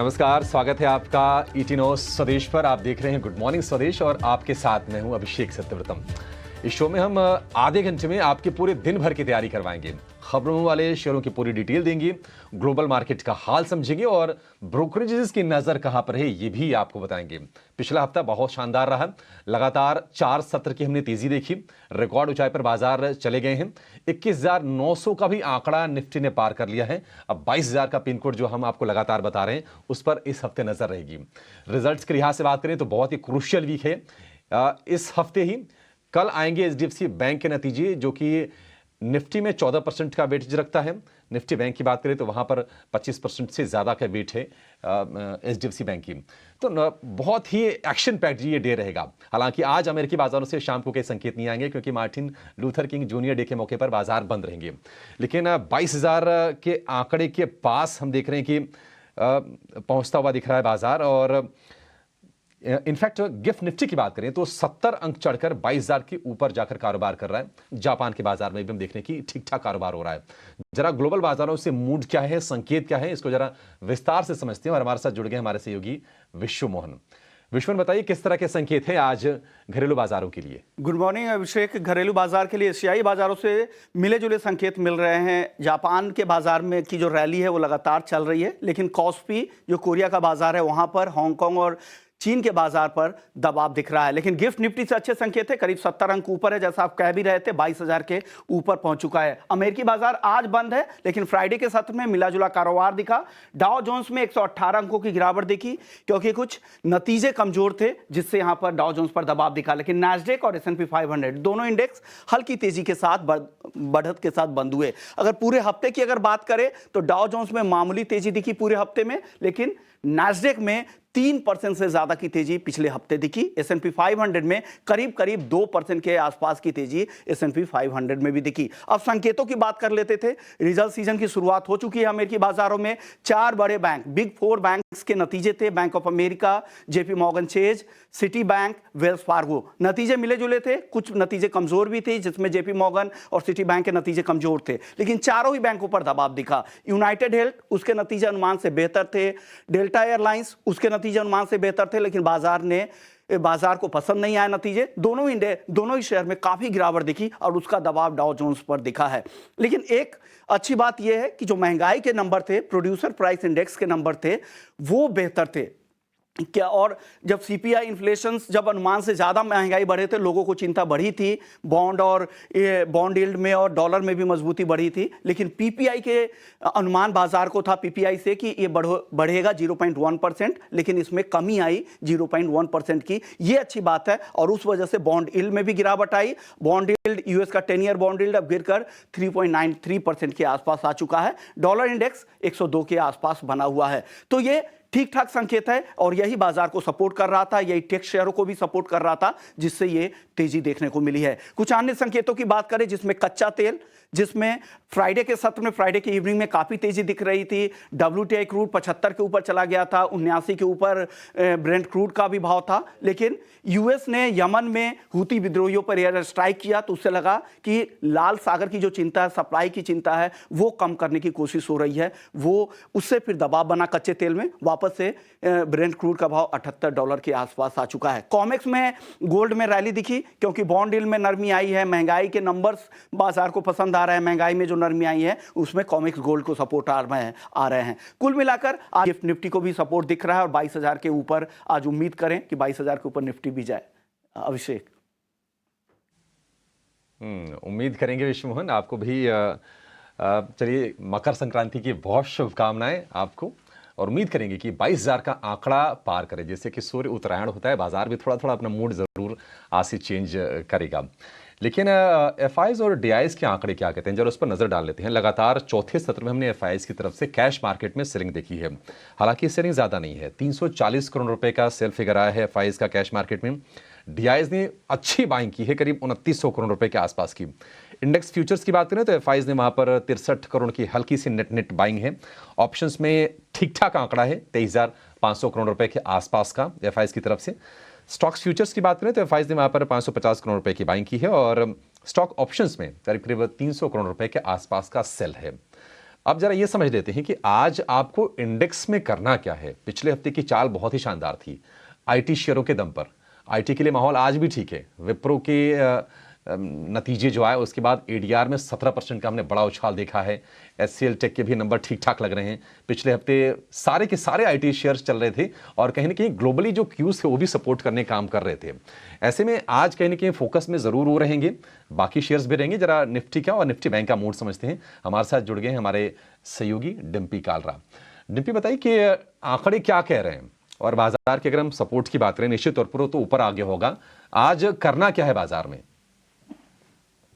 नमस्कार, स्वागत है आपका ईटीनो स्वदेश पर। आप देख रहे हैं गुड मॉर्निंग स्वदेश और आपके साथ मैं हूं अभिषेक सत्यव्रतम। इस शो में हम आधे घंटे में आपके पूरे दिन भर की तैयारी करवाएंगे, खबरों वाले शेयरों की पूरी डिटेल देंगे, ग्लोबल मार्केट का हाल समझेंगे और ब्रोकरेजेस की नजर कहां पर है ये भी आपको बताएंगे। पिछला हफ्ता बहुत शानदार रहा, लगातार 4 सत्र की हमने तेजी देखी, रिकॉर्ड ऊंचाई पर बाजार चले गए हैं। 21,900 का भी आंकड़ा निफ्टी ने पार कर लिया है। अब 22,000 का पिन कोड जो हम आपको लगातार बता रहे हैं उस पर इस हफ्ते नजर रहेगी। रिजल्ट्स के लिहाज से बात करें तो बहुत ही क्रूशियल वीक है। इस हफ्ते ही कल आएंगे एचडीएफसी बैंक के नतीजे, जो कि निफ्टी में 14% का वेटेज रखता है। निफ्टी बैंक की बात करें तो वहां पर 25% से ज्यादा का वेट है एचडीएफसी बैंक की। तो बहुत ही एक्शन पैक्ड ये डे रहेगा। हालांकि आज अमेरिकी बाजारों से शाम को कई संकेत नहीं आएंगे, क्योंकि Martin Luther king junior day के मौके पर बाजार बंद रहेंगे। लेकिन 22,000 के आंकड़े के पास हम देख रहे हैं कि पहुंचता हुआ दिख रहा है बाजार। और इनफैक्ट गिफ्ट निफ्टी की बात करें तो 70 अंक चढ़कर 22,000 के ऊपर जाकर कारोबार कर रहा है। जापान के बाजार में भी हम देखने की ठीक ठाक कारोबार हो रहा है। जरा ग्लोबल बाजारों से मूड क्या है, संकेत क्या है, इसको जरा विस्तार से समझते हैं। और हमारे साथ जुड़ गए हमारे सहयोगी विश्व मोहन। विश्वन, बताइए किस तरह के संकेत हैं आज घरेलू बाजारों के लिए? गुड मॉर्निंग अभिषेक। घरेलू बाजार के लिए एशियाई बाजारों से मिले जुले संकेत मिल रहे हैं। जापान के बाजार में की जो रैली है वो लगातार चल रही है, लेकिन कॉस्पी जो कोरिया का बाजार है वहां पर, हांगकांग और चीन के बाजार पर दबाव दिख रहा है। लेकिन गिफ्ट निफ्टी से अच्छे संकेत है, करीब 70 अंक ऊपर है, जैसा आप कह भी रहे थे, 22,000 के ऊपर पहुंच चुका है। अमेरिकी बाजार आज बंद है, लेकिन फ्राइडे के सत्र में मिला जुला कारोबार दिखा। डाउ जोन्स में 118 अंकों की गिरावट दिखी, क्योंकि कुछ नतीजे कमजोर थे, जिससे यहां पर डाउ जोन्स पर दबाव दिखा। लेकिन नैस्डैक और S&P 500 दोनों इंडेक्स हल्की तेजी के साथ बढ़त के साथ बंद हुए। अगर पूरे हफ्ते की अगर बात करें तो डाउ जोन्स में मामूली तेजी दिखी पूरे हफ्ते में, लेकिन नैस्डैक में 3% से ज्यादा की तेजी पिछले हफ्ते दिखी। S&P 500 में करीब 2% के आसपास की तेजी S&P 500 में भी दिखी। अब संकेतों की बात कर लेते थे। रिजल्ट सीजन की शुरुआत हो चुकी है अमेरिकी बाजारों में। 4 बड़े बैंक, बिग 4 बैंक्स के नतीजे थे। Bank of America, JP Morgan chase, city bank, Wells Fargo. नतीजे मिले जुले थे, कुछ नतीजे कमजोर भी थे, जिसमें जेपी मॉर्गन और सिटी बैंक के नतीजे कमजोर थे, लेकिन चारों ही बैंकों पर दबाव दिखा। यूनाइटेड हेल्थ, उसके नतीजे अनुमान से बेहतर थे। डेल्टा एयरलाइंस, उसके नतीजे अनुमान से बेहतर थे, लेकिन बाजार को पसंद नहीं आए नतीजे। दोनों ही शेयर में काफी गिरावट दिखी और उसका दबाव डाउ जोन्स पर दिखा है। लेकिन एक अच्छी बात यह है कि जो महंगाई के नंबर थे, प्रोड्यूसर प्राइस इंडेक्स के नंबर थे, वो बेहतर थे क्या। और जब सीपीआई इन्फ्लेशन, जब अनुमान से ज्यादा महंगाई बढ़े थे, लोगों को चिंता बढ़ी थी। बॉन्ड यील्ड में और डॉलर में भी मजबूती बढ़ी थी। लेकिन पीपीआई के अनुमान बाजार को था पीपीआई से कि ये बढ़ेगा 0.1%, लेकिन इसमें कमी आई 0.1% की। ये अच्छी बात है और उस वजह से बॉन्ड यील्ड में भी गिरावट आई। बॉन्ड यील्ड, यूएस का 10 ईयर बॉन्ड यील्ड अब गिरकर 3.93% के आसपास आ चुका है। डॉलर इंडेक्स 102 के आसपास बना हुआ है। तो ये ठीक ठाक संकेत है और यही बाजार को सपोर्ट कर रहा था, यही टेक शेयरों को भी सपोर्ट कर रहा था, जिससे ये तेजी देखने को मिली है। कुछ अन्य संकेतों की बात करें, जिसमें कच्चा तेल, जिसमें फ्राइडे के सत्र में, फ्राइडे की इवनिंग में काफी तेजी दिख रही थी। WTI क्रूड 75 के ऊपर चला गया था, 79 के ऊपर ब्रेंट क्रूड का भी भाव था। लेकिन यूएस ने यमन में हूती विद्रोहियों पर एयर स्ट्राइक किया, तो उससे लगा कि लाल सागर की जो चिंता है, सप्लाई की चिंता है, वो कम करने की कोशिश हो रही है। वो उससे फिर दबाव बना कच्चे तेल में, वापस से ब्रेंट क्रूड का भाव $78 के आसपास आ चुका है। कॉमेक्स में, गोल्ड में रैली दिखी, क्योंकि बॉन्ड यील्ड में नरमी आई है। महंगाई के नंबर्स बाजार को पसंद आ रहा है। महंगाई में जो नरमी आई है उसमें कॉमेक्स गोल्ड को सपोर्ट आ रहे हैं। कुल मिलाकर आज गिफ्ट निफ्टी को भी सपोर्ट दिख रहा है और 22,000 के ऊपर आज उम्मीद करें कि 22,000 के ऊपर निफ्टी भी जाए। अभिषेक, उम्मीद करेंगे विश्व मोहन। आपको भी चलिए मकर संक्रांति की बहुत शुभकामनाएं आपको, और उम्मीद करेंगे कि 22,000 का आंकड़ा पार करे। जैसे कि सूर्य उत्तरायण होता है, बाजार भी थोड़ा थोड़ा अपना मूड जरूर आज से चेंज करेगा। लेकिन एफआईज और डीआईज के आंकड़े क्या कहते हैं, जरा उस पर नजर डाल लेते हैं। लगातार चौथे सत्र में हमने एफआईज की तरफ से कैश मार्केट में सेलिंग देखी है। हालांकि सेलिंग ज्यादा नहीं है, 340 करोड़ रुपए का सेल फिगर आया है एफआईज का कैश मार्केट में। डीआईज ने अच्छी बाइंग की है, करीब 2900 करोड़ रुपए के आसपास की। इंडेक्स फ्यूचर्स की बात करें तो एफआईज ने वहां पर 63 करोड़ की हल्की सी नेट बाइंग है। ऑप्शंस में ठीक ठाक आंकड़ा है, 23,500 करोड़ रुपए के आसपास का एफआईज की तरफ से। स्टॉक्स फ्यूचर्स की बात करें तो एफआईज ने वहां पर 550 करोड़ रुपए की बाइंग की है और स्टॉक ऑप्शंस में करीब 300 करोड़ रुपए के आसपास का सेल है। अब जरा ये समझ लेते हैं कि आज आपको इंडेक्स में करना क्या है। पिछले हफ्ते की चाल बहुत ही शानदार थी आईटी शेयरों के दम पर। आईटी के लिए माहौल आज भी ठीक है। विप्रो के नतीजे जो आए उसके बाद एडीआर में 17% का हमने बड़ा उछाल देखा है। एचसीएल टेक के भी नंबर ठीक ठाक लग रहे हैं। पिछले हफ्ते सारे के सारे आईटी शेयर्स चल रहे थे और कहीं ना कहीं ग्लोबली जो क्यूज थे वो भी सपोर्ट करने काम कर रहे थे। ऐसे में आज कहीं ना कहीं फोकस में जरूर वो रहेंगे, बाकी शेयर्स भी रहेंगे। जरा निफ्टी का और निफ्टी बैंक का मूड समझते हैं। हमारे साथ जुड़ गए हैं हमारे सहयोगी डिम्पी कालरा। डिम्पी बताइए कि आंकड़े क्या कह रहे हैं और बाजार की अगर हम सपोर्ट की बात करें निश्चित तौर पर तो ऊपर आगे होगा। आज करना क्या है बाजार में?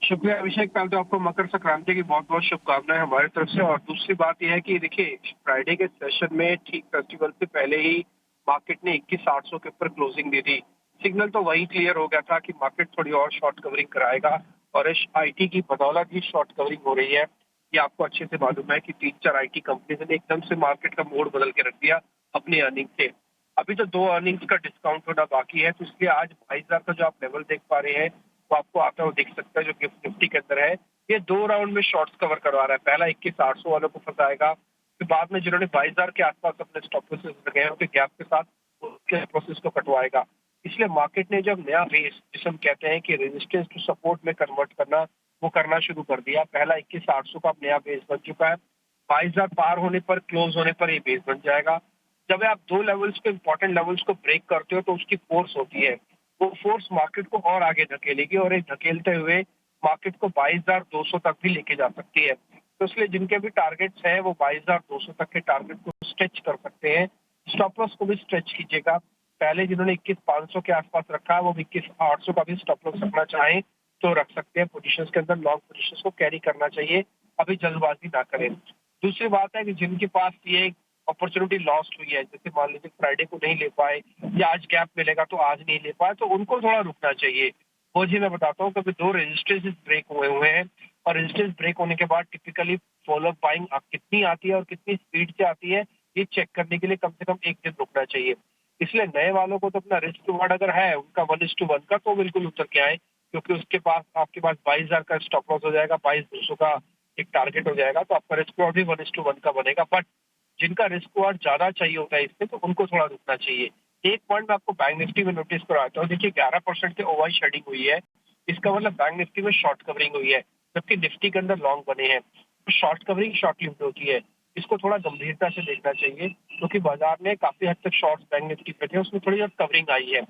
शुक्रिया अभिषेक। पहले तो आपको मकर संक्रांति की बहुत बहुत शुभकामनाएं हमारी तरफ से। और दूसरी बात यह है कि देखिए, फ्राइडे के सेशन में ठीक फेस्टिवल से पहले ही मार्केट ने 21,800 के ऊपर क्लोजिंग दी थी। सिग्नल तो वही क्लियर हो गया था कि मार्केट थोड़ी और शॉर्ट कवरिंग कराएगा और इस आईटी की बदौलत ही शॉर्ट कवरिंग हो रही है। ये आपको अच्छे से मालूम है कि 3-4 आईटी कंपनीज ने एकदम से मार्केट का मोड बदल के रख दिया अपनी अर्निंग से। अभी तो 2 अर्निंग्स का डिस्काउंट होना बाकी है, तो इसलिए आज 22,000 का जो आप लेवल देख पा रहे हैं वो आपको आता हुआ दिख सकता है, जो गिफ्ट निफ्टी के अंदर है। ये 2 राउंड में शॉर्ट्स कवर करवा रहा है। पहला 21,800 वालों को फंसाएगा, फिर बाद में जिन्होंने 22,000 के आसपास अपने स्टॉप लॉसेस लगे हैं उनके गैप के साथ उसके प्रोसेस को कटवाएगा। इसलिए मार्केट ने जब नया बेस, जिसे हम कहते हैं कि रेजिस्टेंस टू सपोर्ट में कन्वर्ट करना, वो करना शुरू कर दिया। पहला 21,800 का नया बेस बन चुका है। 22,000 पार होने पर, क्लोज होने पर ये बेस बन जाएगा। जब आप 2 लेवल्स को, इंपॉर्टेंट लेवल्स को ब्रेक करते हो तो उसकी फोर्स होती है, वो फोर्स मार्केट को और आगे धकेलेगी और एक धकेलते हुए मार्केट को 22,200 तक भी लेके जा सकती है। तो इसलिए जिनके भी टारगेट्स हैं वो 22,200 तक के टारगेट को स्ट्रेच कर सकते हैं। स्टॉप लॉस को भी स्ट्रेच कीजिएगा। पहले जिन्होंने 21,500 के आसपास रखा है वो 21,800 का भी स्टॉप लॉस रखना चाहें तो रख सकते हैं। पोजीशंस के अंदर लॉन्ग पोजीशंस को कैरी करना चाहिए, अभी जल्दबाजी ना करें। दूसरी बात है कि जिनके पास ये अपॉर्चुनिटी लॉस्ट हुई है, जैसे मान लीजिए फ्राइडे को नहीं ले पाए या आज गैप मिलेगा तो आज नहीं ले पाए, तो उनको थोड़ा रुकना चाहिए। वो जी मैं बताता हूँ, क्योंकि 2 रेजिस्टेंस ब्रेक हुए हैं और रेजिस्टेंस ब्रेक होने के बाद टिपिकली फॉलो अप बाइंग कितनी आती है और कितनी स्पीड से आती है, ये चेक करने के लिए कम से कम 1 दिन रुकना चाहिए। इसलिए नए वालों को तो अपना रिस्क रिवार्ड अगर है उनका 1:1 का, तो बिल्कुल उतर के आए, क्योंकि उसके पास आपके पास 22,000 का स्टॉप लॉस हो जाएगा, 22,200 का एक टारगेट हो जाएगा, तो आपका रिस्क रिवार्ड भी 1:1 का बनेगा। बट जिनका रिस्क रिवार्ड ज्यादा चाहिए होता है इससे, तो उनको थोड़ा रुकना चाहिए। एक पॉइंट मैं आपको बैंक निफ्टी में नोटिस कराता हूँ। देखिए 11% की ओवर शेडिंग हुई है, इसका मतलब बैंक निफ्टी में शॉर्ट कवरिंग हुई है, जबकि निफ्टी के अंदर लॉन्ग बने हैं। तो शॉर्ट कवरिंग शॉर्ट लिमिट होती है, इसको थोड़ा गंभीरता से देखना चाहिए, क्योंकि बाजार में काफी हद तक शॉर्ट बैंक निफ्टी पे थे, उसमें थोड़ी बहुत कवरिंग आई है।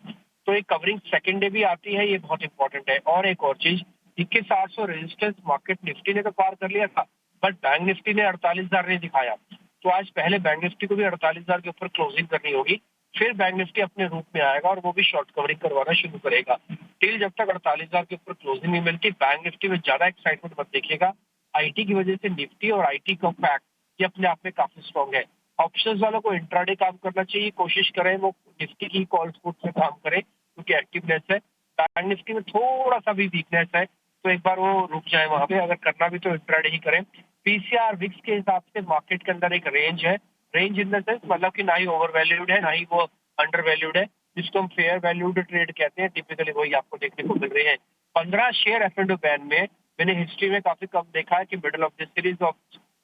तो एक कवरिंग सेकेंड डे भी आती है, ये बहुत इंपॉर्टेंट है। और एक और चीज, 21,800 रेजिस्टेंस मार्केट निफ्टी ने तो पार कर लिया था, बट बैंक निफ्टी ने 48,000 नहीं दिखाया। तो आज पहले बैंक निफ्टी को भी 48,000 के ऊपर क्लोजिंग करनी होगी, फिर बैंक निफ्टी अपने रूप में आएगा और वो भी शॉर्ट कवरिंग करवाना शुरू करेगा। टिल जब तक 48,000 के ऊपर क्लोजिंग नहीं मिलती, बैंक निफ्टी में ज्यादा एक्साइटमेंट मत देखिएगा। आईटी की वजह से निफ्टी और आईटी का फैक्ट ये अपने आप में काफी स्ट्रॉन्ग है। ऑप्शंस वालों को इंट्राडे काम करना चाहिए, कोशिश करें वो निफ्टी की कॉल स्पुट से काम करें, क्योंकि एक्टिवनेस है। बैंक निफ्टी में थोड़ा सा भी वीकनेस है, तो एक बार वो रुक जाए वहां पे। अगर करना भी तो इंट्राडे ही करें। पीसीआर विक्स के हिसाब से मार्केट के अंदर एक रेंज है। रेंज इन द सेंस मतलब कि ना ही ओवर वैल्यूड है, ना ही वो अंडर वैल्यूड है, जिसको हम फेयर वैल्यूड ट्रेड कहते हैं। टिपिकली वही आपको देखने को मिल रही है। 15 शेयर F&O बैन में मैंने हिस्ट्री में काफी कम देखा है कि middle of the series of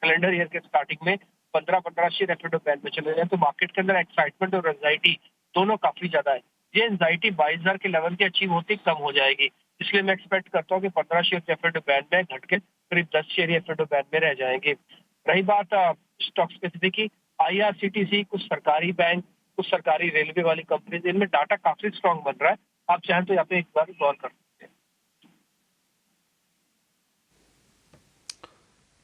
calendar year के स्टार्टिंग में 15 शेयर F&O बैन में चले जाए, तो मार्केट के अंदर एक्साइटमेंट और एंजाइटी दोनों काफी ज्यादा है। ये एंजाइटी 22,000 के लेवल की अचीव होती कम हो जाएगी, इसलिए मैं एक्सपेक्ट करता हूँ कि 15 शेयर F&O बैन में घट के करीब 10 शेयर F&O बैन में रह जाएंगे। रही बात स्टॉक स्पेसिफिक की, IRCTC, कुछ सरकारी बैंक, कुछ सरकारी रेलवे वाली कंपनी, इनमें डाटा काफी स्ट्रॉन्ग बन रहा है। आप चाहें तो यहाँ पे एक बार गौर कर सकते हैं।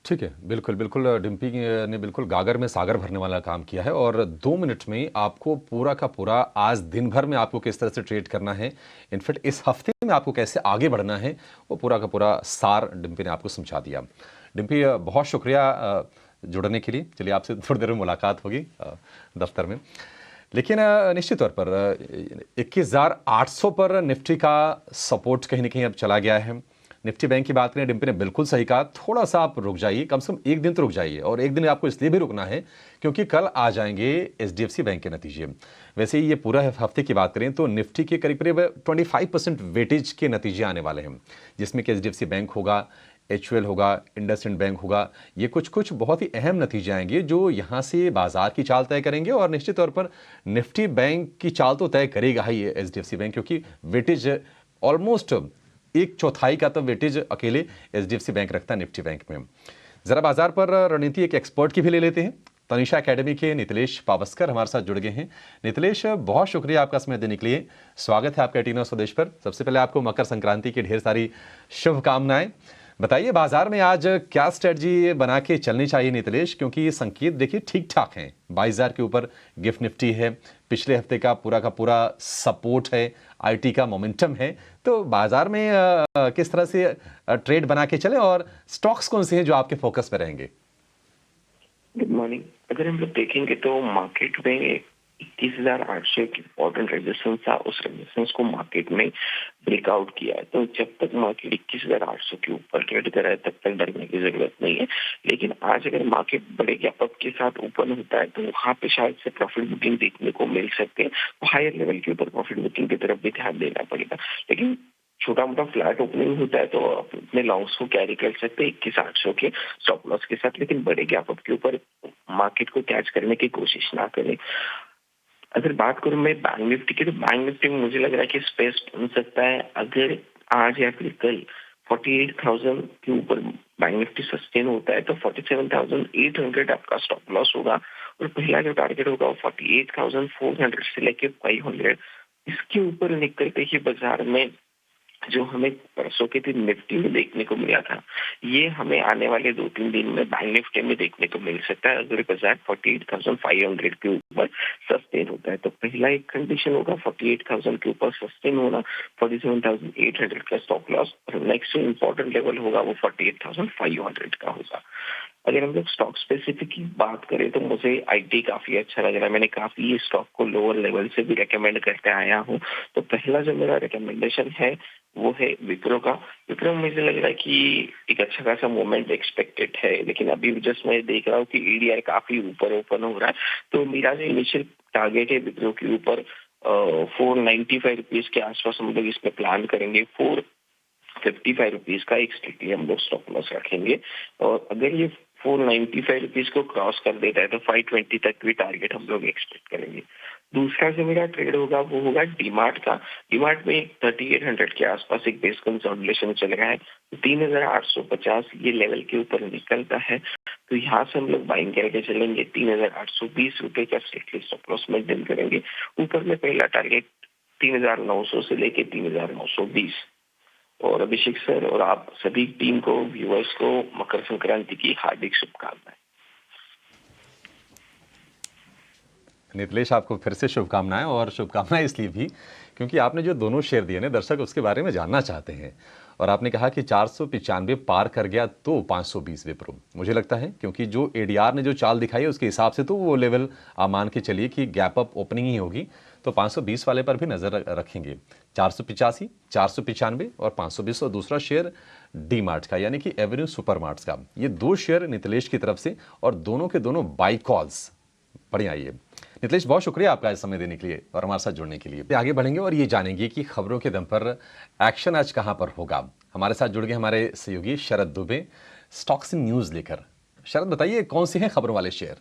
ठीक है, बिल्कुल बिल्कुल। डिम्पी ने बिल्कुल गागर में सागर भरने वाला काम किया है और 2 मिनट में आपको पूरा का पूरा आज दिन भर में आपको किस तरह से ट्रेड करना है, इनफैक्ट इस हफ्ते में आपको कैसे आगे बढ़ना है, वो पूरा का पूरा सार डिम्पी ने आपको समझा दिया। डिम्पी बहुत शुक्रिया जुड़ने के लिए। चलिए आपसे थोड़ी देर में मुलाकात होगी दफ्तर में। लेकिन निश्चित तौर पर 21,800 पर निफ्टी का सपोर्ट कहीं ना कहीं अब चला गया है। निफ्टी बैंक की बात करें, डिम्पी ने बिल्कुल सही कहा, थोड़ा सा आप रुक जाइए, कम से कम 1 दिन तो रुक जाइए। और 1 दिन आपको इसलिए भी रुकना है क्योंकि कल आ जाएंगे HDFC बैंक के नतीजे। वैसे ही ये पूरा हफ्ते की बात करें तो निफ्टी के करीब करीब 25% वेटेज के नतीजे आने वाले हैं, जिसमें कि HDFC बैंक होगा, HUL होगा, इंडसइंड बैंक होगा, ये कुछ बहुत ही अहम नतीजे आएंगे जो यहाँ से बाजार की चाल तय करेंगे। और निश्चित तौर पर निफ्टी बैंक की चाल तो तय करेगा ही ये HDFC बैंक, क्योंकि वेटेज ऑलमोस्ट 1/4 का तो वेटेज अकेले HDFC बैंक रखता है निफ्टी बैंक में। जरा बाजार पर रणनीति एक एक्सपर्ट की भी ले लेते हैं। तनिषा एकेडमी के नितिलेश पावस्कर हमारे साथ जुड़ गए हैं। नितिलेश, बहुत शुक्रिया आपका समय देने के लिए। स्वागत है आपका टीनो स्वदेश पर। सबसे पहले आपको मकर संक्रांति की ढेर सारी शुभकामनाएं। बताइए बाजार में आज क्या स्ट्रेटजी बना के चलनी चाहिए नितिलेश, क्योंकि ये संकेत देखिए ठीक ठाक हैं। 22,000 के ऊपर गिफ्ट निफ्टी है, पिछले हफ्ते का पूरा सपोर्ट है, IT का मोमेंटम है। तो बाजार में किस तरह से ट्रेड बना के चले और स्टॉक्स कौन से हैं जो आपके फोकस पे रहेंगे? Good morning. अगर हम लोग देखेंगे तो मार्केट में 21,800 एक इम्पोर्टेंट रेजिस्टेंस था, उस रेजिस्टेंस को मार्केट में ब्रेकआउट किया है। तो जब तक मार्केट 21,800 के ऊपर ट्रेड कर रहा है तब तक डरने की जरूरत नहीं है। लेकिन आज अगर मार्केट बड़े गैप अप के साथ ओपन होता है तो वहां पे शायद से प्रॉफिट बुकिंग देखने को मिल सकते हैं। तो हायर लेवल के ऊपर प्रॉफिट बुकिंग की तरफ भी ध्यान देना पड़ेगा। लेकिन छोटा मोटा फ्लैट ओपनिंग होता है तो अपने लॉन्ग्स को कैरी कर सकते हैं 21,800 के स्टॉप लॉस के साथ। लेकिन बड़े गैप अप के ऊपर मार्केट को कैच करने की कोशिश ना करें। अगर बात करूं मैं बैंक निफ्टी की, तो बैंक निफ्टी में मुझे लग रहा है कि स्पेस बन सकता है। अगर आज या फिर कल 48,000 के ऊपर बैंक निफ्टी सस्टेन होता है तो 47,800 आपका स्टॉप लॉस होगा और पहला जो टारगेट होगा वो 48,400 से लेके 500। इसके ऊपर निकलते ही बाजार में जो हमें परसों के दिन निफ्टी में देखने को मिला था, ये हमें आने वाले 2-3 दिन में बैंक निफ्टी में देखने को मिल सकता है। अगर बाजार 48,500 के ऊपर सस्टेन होता है तो पहला एक कंडीशन होगा 48,000 के ऊपर सस्टेन होना, 47,800 का स्टॉप लॉस, और नेक्स्ट इंपॉर्टेंट लेवल होगा वो 48,500 का होगा। अगर हम लोग स्टॉक स्पेसिफिक की बात करें तो मुझे IT काफी अच्छा लग रहा है। मैंने काफी ये स्टॉक को लोअर लेवल से भी रेकमेंड करते आया हूँ। तो पहला जो मेरा रिकमेंडेशन है वो है विप्रो का। विप्रो में मुझे लग रहा है कि एक अच्छा खासा मूवमेंट एक्सपेक्टेड है, लेकिन अभी जस्ट मैं देख रहा हूँ कि EDR काफी ऊपर ओपन हो रहा है। तो मेरा जो इनिशियल टारगेट है विप्रो के ऊपर 495 रुपीज के आसपास हम लोग इसमें प्लान करेंगे। 455 रुपीज का एक स्ट्रिक्टली हम लोग स्टॉप लॉस रखेंगे। और अगर ये 495 रुपीज को क्रॉस कर देता है तो 520 तक भी टारगेट हम लोग एक्सपेक्ट करेंगे। दूसरा जो मेरा ट्रेड होगा वो होगा डीमार्ट का। डीमार्ट में 3800 के आसपास एक बेस कंसोलिडेशन चल रहा है। 3,850 ये लेवल के ऊपर निकलता है तो यहाँ से हम लोग बाइंग करके चलेंगे। 3,820 रुपए का स्ट्रिक्टली स्टॉप लॉस मेंटेन करेंगे। ऊपर में पहला टारगेट 3,900 से लेके 3,920। और अभिषेक सर और आप सभी टीम को, व्यूअर्स को मकर संक्रांति की हार्दिक शुभकामनाएं। नितिलेश, आपको फिर से शुभकामनाएं, और शुभकामनाएं इसलिए भी क्योंकि आपने जो दोनों शेयर दिए ना, दर्शक उसके बारे में जानना चाहते हैं। और आपने कहा कि 495 पार कर गया तो 520 विप्रो। मुझे लगता है क्योंकि जो ADR ने जो चाल दिखाई है उसके हिसाब से तो वो लेवल आप मान के चलिए कि गैप अप ओपनिंग ही होगी। तो 520 वाले पर भी नजर रखेंगे। 485, 495 और 520। और दूसरा शेयर डीमार्ट का, यानी कि एवेन्यू सुपरमार्ट्स का। ये दो शेयर नितिलेश की तरफ से, और दोनों के दोनों बाई कॉल्स। बढ़िया। ये नितिलेश, बहुत शुक्रिया आपका इस समय देने के लिए और हमारे साथ जुड़ने के लिए। आगे बढ़ेंगे और ये जानेंगे कि खबरों के दम पर एक्शन आज कहां पर होगा। हमारे साथ जुड़ गए हमारे सहयोगी शरद दुबे, स्टॉक्स इन न्यूज लेकर। शरद, बताइए कौन से हैं खबरों वाले शेयर?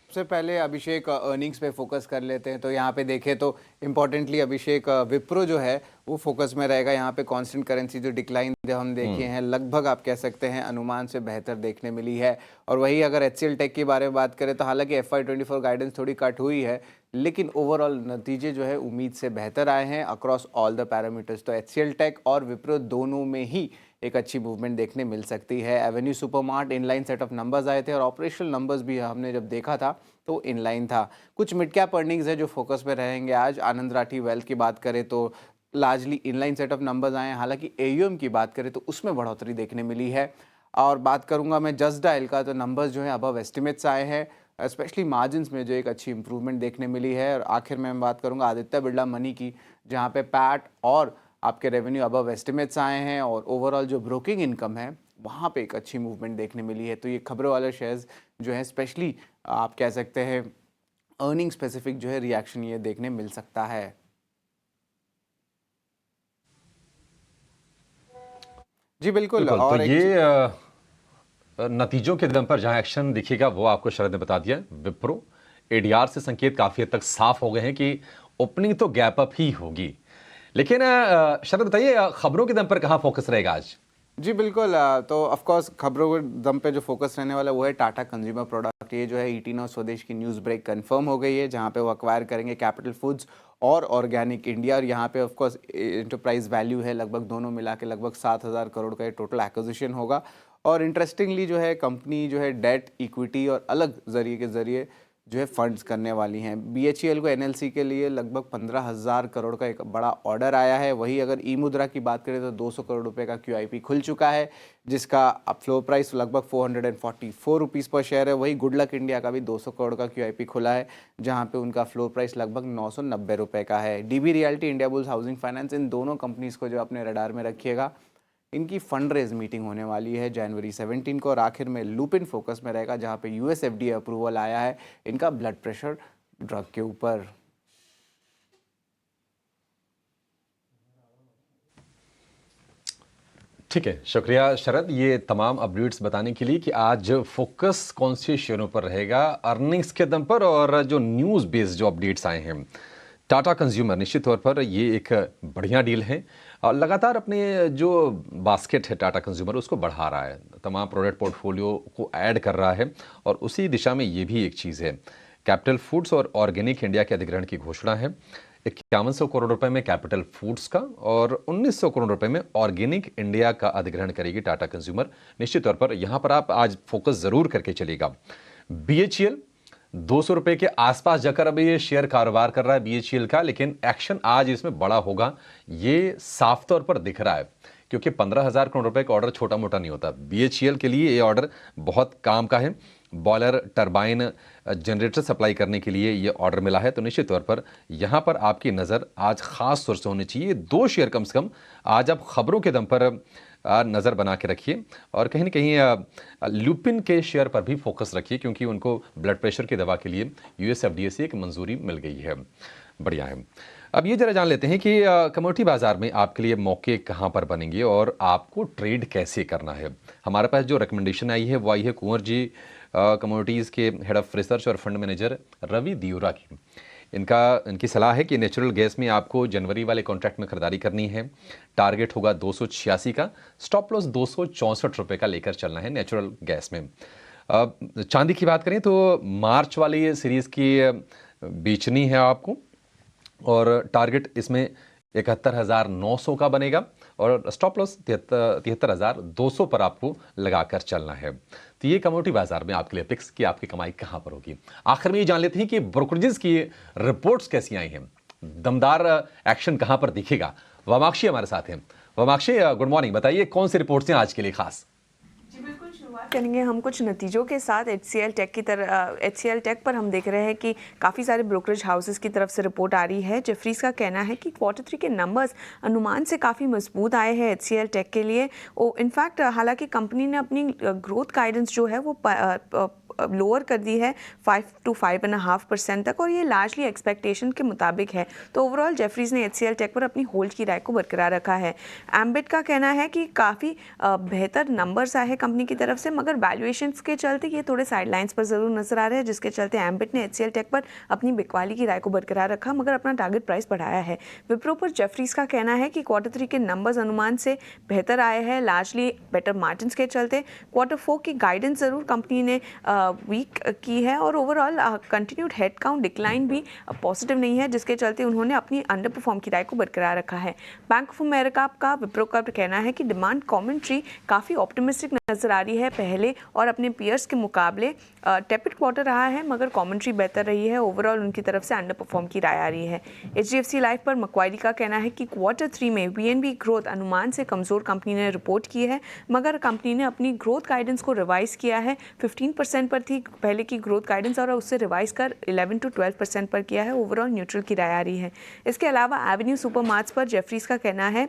सबसे पहले अभिषेक अर्निंग्स पे फोकस कर लेते हैं। तो यहाँ पे देखें तो इम्पोर्टेंटली अभिषेक विप्रो जो है वो फोकस में रहेगा। यहाँ पे कांस्टेंट करेंसी जो डिक्लाइन हम देखे हैं लगभग आप कह सकते हैं अनुमान से बेहतर देखने मिली है। और वही अगर HCL टेक के बारे में बात करें तो हालांकि FY24 गाइडेंस थोड़ी कट हुई है, लेकिन ओवरऑल नतीजे जो है उम्मीद से बेहतर आए हैं अक्रॉस ऑल द पैरामीटर्स। तो HCL टेक और विप्रो दोनों में ही एक अच्छी मूवमेंट देखने मिल सकती है। Avenue supermart inline set of numbers आए थे और ऑपरेशनल नंबर्स भी हमने जब देखा था तो इनलाइन था। कुछ मिड कैप अर्निंग्स है जो फोकस में रहेंगे आज। आनंद राठी वेल्थ की बात करें तो largely inline set of numbers आए हैं। हालांकि AUM की बात करें तो उसमें बढ़ोतरी देखने मिली है। और बात करूंगा मैं जस्ट डायल का, तो नंबर्स जो है अबव एस्टिमेट्स आए हैं, स्पेशली मार्जिन्स में जो एक अच्छी इंप्रूवमेंट देखने मिली है। और आखिर में मैं बात करूंगा आदित्य बिरला मनी की, जहां पे पैट और आपके रेवेन्यू अबव एस्टिमेट्स आए हैं और ओवरऑल जो ब्रोकिंग इनकम है वहाँ पे एक अच्छी मूवमेंट देखने मिली है। तो ये खबरों वाले शेयर्स जो है स्पेशली आप कह सकते हैं अर्निंग स्पेसिफिक जो है रिएक्शन ये देखने मिल सकता है। जी बिल्कुल। बिल्कुल, तो और ये नतीजों के दम पर जहां एक्शन दिखेगा वो आपको शरद ने बता दिया। विप्रो एडीआर से संकेत काफी हद तक साफ हो गए हैं कि ओपनिंग तो गैप अप ही होगी। लेकिन शरद बताइए, खबरों के दम पर कहां फोकस रहेगा आज? जी बिल्कुल। तो ऑफ कोर्स खबरों के दम पे जो फोकस रहने वाला वो है टाटा कंज्यूमर प्रोडक्ट। ये जो है ईटीन और स्वदेश की न्यूज़ ब्रेक कंफर्म हो गई है, जहां पे वो अक्वायर करेंगे कैपिटल फूड्स और ऑर्गेनिक इंडिया। और यहाँ पे ऑफ कोर्स एंटरप्राइज वैल्यू है लगभग, दोनों मिला के लगभग 7,000 करोड़ का ये टोटल एक्विजिशन होगा। और इंटरेस्टिंगली जो है कंपनी जो है डेट, इक्विटी और अलग जरिए के जरिए जो है फंड्स करने वाली हैं। बीएचईएल को एनएलसी के लिए लगभग 15,000 करोड़ का एक बड़ा ऑर्डर आया है। वही अगर ई मुद्रा की बात करें तो 200 करोड़ रुपए का क्यूआईपी खुल चुका है, जिसका अब फ्लोर प्राइस लगभग 444 रुपीज़ पर शेयर है। वही गुड लक इंडिया का भी 200 करोड़ का क्यूआईपी खुला है, जहां पे उनका फ्लोर प्राइस लगभग 990 रुपये का है। DB realty, India bulls housing finance, इन दोनों कंपनीज़ को जो अपने रडार में रखिएगा। इनकी फंड रेज मीटिंग होने वाली है जनवरी 17 को। और आखिर में लुपिन फोकस में रहेगा, जहां पे यूएस एफडीए अप्रूवल आया है इनका ब्लड प्रेशर ड्रग के ऊपर। ठीक है, शुक्रिया शरद, ये तमाम अपडेट्स बताने के लिए कि आज फोकस कौन से शेयरों पर रहेगा अर्निंग्स के दम पर, और जो न्यूज़ बेस्ड जो अपडेट्स आए हैं। टाटा कंज्यूमर निश्चित तौर पर ये एक बढ़िया डील है और लगातार अपने जो बास्केट है टाटा कंज्यूमर उसको बढ़ा रहा है, तमाम प्रोडक्ट पोर्टफोलियो को ऐड कर रहा है। और उसी दिशा में ये भी एक चीज़ है, कैपिटल फूड्स और ऑर्गेनिक इंडिया के अधिग्रहण की घोषणा है। 5100 करोड़ रुपए में कैपिटल फूड्स का और 1900 करोड़ रुपए में ऑर्गेनिक इंडिया का अधिग्रहण करेगी टाटा कंज्यूमर। निश्चित तौर पर यहां पर आप आज फोकस जरूर करके चलेगा। बीएचईएल 200 रुपए के आसपास जाकर अब ये शेयर कारोबार कर रहा है बीएचईएल का, लेकिन एक्शन आज इसमें बड़ा होगा, ये साफ तौर पर दिख रहा है। क्योंकि 15,000 करोड़ रुपए का ऑर्डर छोटा मोटा नहीं होता। बीएचईएल के लिए ये ऑर्डर बहुत काम का है। बॉयलर, टरबाइन, जनरेटर सप्लाई करने के लिए ये ऑर्डर मिला है। तो निश्चित तौर पर यहाँ पर आपकी नज़र आज खास तौर से होनी चाहिए। 2 शेयर कम से कम आज आप खबरों के दम पर नज़र बना के रखिए, और कहीं ना कहीं लुपिन के शेयर पर भी फोकस रखिए, क्योंकि उनको ब्लड प्रेशर की दवा के लिए यूएसएफडीए से एक मंजूरी मिल गई है। बढ़िया है। अब ये जरा जान लेते हैं कि कमोडिटी बाजार में आपके लिए मौके कहाँ पर बनेंगे और आपको ट्रेड कैसे करना है। हमारे पास जो रिकमेंडेशन आई है वो आई है कुंवर जी कमोडिटीज़ के हेड ऑफ रिसर्च और फंड मैनेजर रवि दियोरा की। इनकी सलाह है कि नेचुरल गैस में आपको जनवरी वाले कॉन्ट्रैक्ट में खरीदारी करनी है। टारगेट होगा 286 का, स्टॉप लॉस 264 रुपये का लेकर चलना है नेचुरल गैस में। चांदी की बात करें तो मार्च वाली ये सीरीज़ की बेचनी है आपको, और टारगेट इसमें 71,900 का बनेगा, और स्टॉप लॉस 73,200 पर आपको लगाकर चलना है। तो ये कमोडिटी बाजार में आपके लिए पिक्स की आपकी कमाई कहां पर होगी। आखिर में ये जान लेते हैं कि ब्रोकरेजेस की रिपोर्ट्स कैसी आई हैं, दमदार एक्शन कहां पर दिखेगा। वामाक्षी हमारे साथ हैं। वामाक्षी, गुड मॉर्निंग, बताइए कौन सी रिपोर्ट्स हैं आज के लिए खास। करेंगे हम कुछ नतीजों के साथ HCL टेक पर हम देख रहे हैं कि काफ़ी सारे ब्रोकरेज हाउसेस की तरफ से रिपोर्ट आ रही है। जेफरीज का कहना है कि Q3 के नंबर्स अनुमान से काफ़ी मजबूत आए हैं HCL टेक के लिए। इनफैक्ट हालांकि कंपनी ने अपनी ग्रोथ गाइडेंस जो है वो लोअर कर दी है 5 to 5.5% तक, और ये लार्जली एक्सपेक्टेशन के मुताबिक है। तो ओवरऑल जेफरीज ने HCL टेक पर अपनी होल्ड की राय को बरकरार रखा है। एम्बिट का कहना है कि काफ़ी बेहतर नंबर्स आए हैं कंपनी की तरफ से, मगर वैल्यूएशंस के चलते ये थोड़े साइडलाइंस पर ज़रूर नजर आ रहे हैं, जिसके चलते एम्बिट ने HCL टेक पर अपनी बिकवाली की राय को बरकरार रखा, मगर अपना टारगेट प्राइस बढ़ाया है। विप्रो पर जेफरीज का कहना है कि Q3 के नंबर्स अनुमान से बेहतर आए हैं, लार्जली बेटर मार्जिन के चलते। Q4 की गाइडेंस ज़रूर कंपनी ने वीक की है, और overall continued head count decline भी पॉजिटिव नहीं है, जिसके चलते उन्होंने अपनी अंडर परफॉर्म की राय को बरकरार रखा है। बैंक ऑफ अमेरिका का विप्रो का कहना है कि डिमांड कमेंट्री काफ़ी ऑप्टिमिस्टिक नजर आ रही है, पहले और अपने पीयर्स के मुकाबले टेपिड क्वार्टर रहा है, मगर कमेंट्री बेहतर रही है। ओवरऑल उनकी तरफ से अंडर परफॉर्म की राय आ रही है। HDFC लाइफ पर मक्वारी का कहना है कि Q3 में VNB ग्रोथ अनुमान से कमज़ोर कंपनी ने रिपोर्ट की है, मगर कंपनी ने अपनी ग्रोथ गाइडेंस को रिवाइज किया है। 15% पर थी पहले की ग्रोथ गाइडेंस, और उससे रिवाइज कर 11 to 12% पर किया है। ओवरऑल न्यूट्रल की राय आ रही है। इसके अलावा एवेन्यू सुपरमार्ट्स पर जेफरीज का कहना है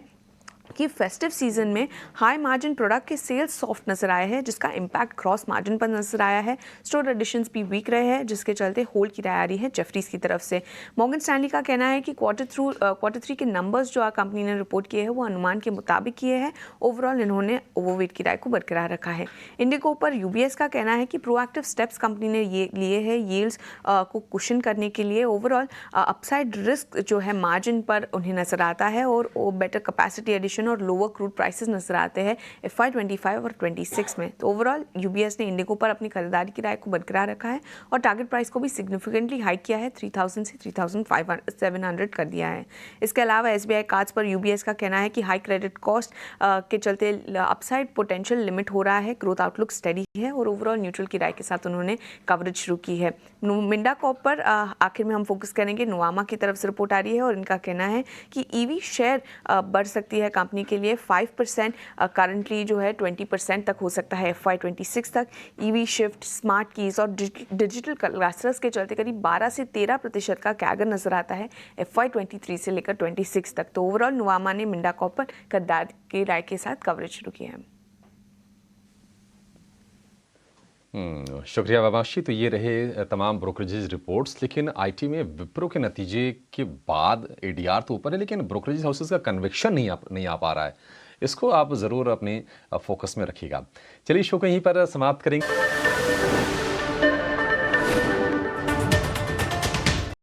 कि फेस्टिव सीजन में हाई मार्जिन प्रोडक्ट के सेल्स सॉफ्ट नजर आए हैं, जिसका इम्पैक्ट क्रॉस मार्जिन पर नजर आया है। स्टोर एडिशंस भी वीक रहे हैं, जिसके चलते होल्ड की राय आ रही है जेफरीज की तरफ से। मॉर्गन स्टैनली का कहना है कि क्वार्टर 3 के नंबर्स जो कंपनी ने रिपोर्ट किए हैं वो अनुमान के मुताबिक किए हैं। ओवरऑल इन्होंने ओवरवेट की राय को बरकरार रखा है। इंडिगो पर यूबीएस का कहना है कि प्रोएक्टिव स्टेप्स कंपनी ने ये लिए हैं यील्ड्स को कुशन करने के लिए। ओवरऑल अपसाइड रिस्क जो है मार्जिन पर उन्हें नजर आता है और बेटर कैपेसिटी एडिशन और लोअर क्रूड प्राइसेस नजर आते हैं FY25 और 26 में। तो ओवरऑल यूबीएस ने इंडिगो पर अपनी खरीदारी की राय को बरकरार रखा है और टारगेट प्राइस को भी सिग्निफिकेंटली हाइक किया है, 3000 से 3700 कर दिया है। इसके अलावा एसबीआई कार्ड्स पर यूबीएस का कहना है कि हाई क्रेडिट कॉस्ट के चलते अपसाइड पोटेंशियल लिमिट हो रहा है, ग्रोथ आउटलुक स्टेडी है और ओवरऑल न्यूट्रल की राय के साथ उन्होंने कवरेज शुरू की है। मिंडा कॉर्प पर आखिर में हम फोकस करेंगे। नुवामा की तरफ से रिपोर्ट आ रही है और इनका कहना है कि ईवी शेयर बढ़ सकती है कंपनी के लिए 5%, करंटली जो है 20% तक हो सकता है FY26 तक। ईवी शिफ्ट, स्मार्ट कीज और डिजिटल क्लस्टर्स के चलते करीब 12 से 13% का कैगर नजर आता है FY23 से लेकर 26 तक। तो ओवरऑल नुवामा ने मिंडा कॉर्प पर खरीदार की राय के साथ कवरेज शुरू किया है। शुक्रिया वामाशी। तो ये रहे तमाम ब्रोकरेजेस रिपोर्ट्स, लेकिन आईटी में विप्रो के नतीजे के बाद एडीआर तो ऊपर है, लेकिन ब्रोकरेज हाउसेस का कन्विक्शन नहीं आ पा रहा है। इसको आप ज़रूर अपने फोकस में रखिएगा। चलिए शो को यहीं पर समाप्त करेंगे।